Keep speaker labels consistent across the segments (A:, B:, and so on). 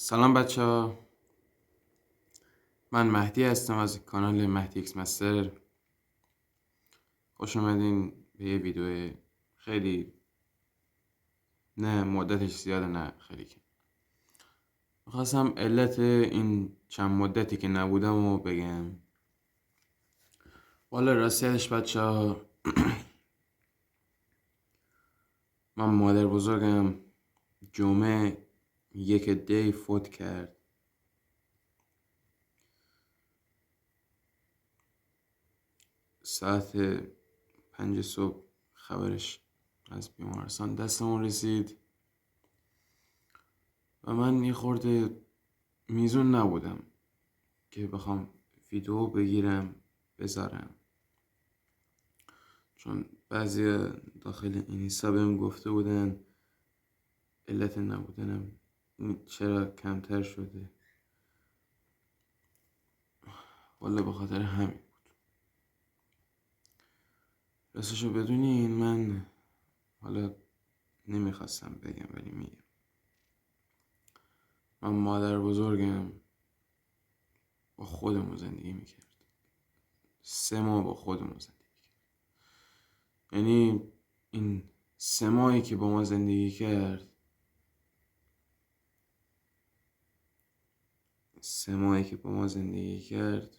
A: سلام بچه ها، من مهدی هستم از کانال مهدی ایکس مستر. خوش اومدین به یه ویدیو خیلی نه مدتش زیاده نه خیلی که میخواستم علت این چند مدتی که نبودم و بگم. والا راستیتش بچه ها من مادر بزرگم جمعه 1 فوت کرد. ساعت 5 صبح خبرش از بیمارستان دستمون رسید و من یه خورده میزون نبودم که بخوام ویدیو بگیرم بذارم، چون بعضی داخل اینستا بهم گفته بودن علت نبودنم چرا کمتر شده. والا به خاطر همین بود. راستشو بدونین من حالا نمیخواستم بگم ولی میگم. من مادر بزرگم با خودمون زندگی میکرد. 3 ماه با خودمون زندگی کرد. یعنی این 3 ماهی که با ما زندگی کرد، 3 ماهی که با ما زندگی کرد،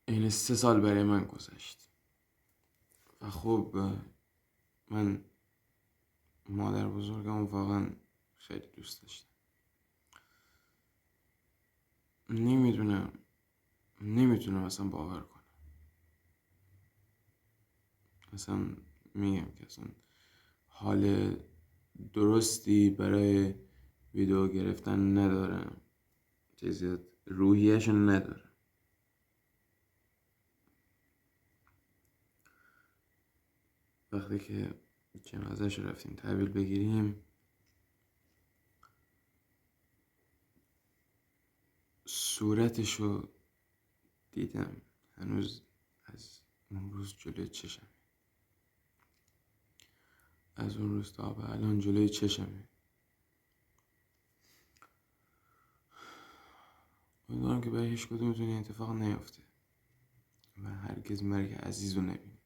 A: این 3 سال برای من گذشت. و خب من مادر بزرگم واقعا خیلی دوست داشتم. نمیتونم اصلا باور کنم. اصلا میگم که اصلا حال درستی برای ویدیو گرفتن ندارم، چیزی روحیه‌شو ندارم. وقتی که جنازه‌شو رفتیم تحویل بگیریم، صورتشو دیدم هنوز از اون روز جلوی چشم، از اون روز تا به الان جلوی چشمه. امیدوارم که برای هیچ کدومتون این اتفاق نیفته و هرگز مرگ عزیز رو نبینید.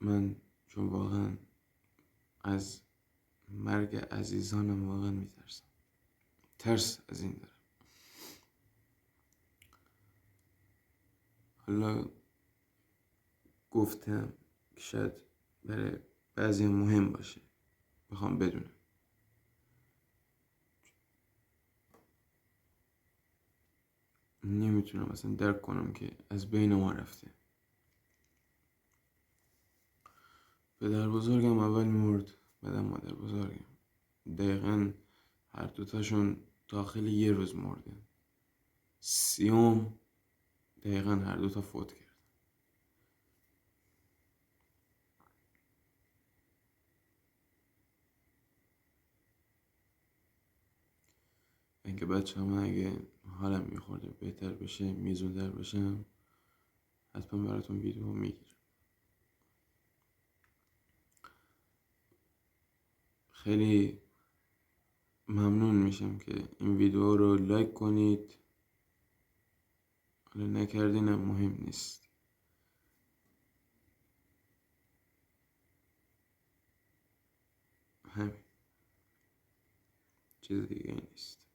A: من چون واقعا از مرگ عزیزانم واقعا میترسم، ترس از این دارم. حالا گفتم که شاید برای بعضی مهم باشه بخوام بدونم. نمیتونم اصلا درک کنم که از بین ما رفته. پدر بزرگم اول مرد، بعدم مادر بزرگم. دقیقا هر دوتاشون داخل یه روز مردن. 30م دقیقا هر دوتا فوت کرد. اینکه بچه من اگه حالم میخورده بهتر بشه، میزوندر بشم، حتما براتون ویدیو میگیرم. خیلی ممنون میشم که این ویدیو رو لایک کنید. حالا نکردینم مهم نیست. همین، چیز دیگه نیست.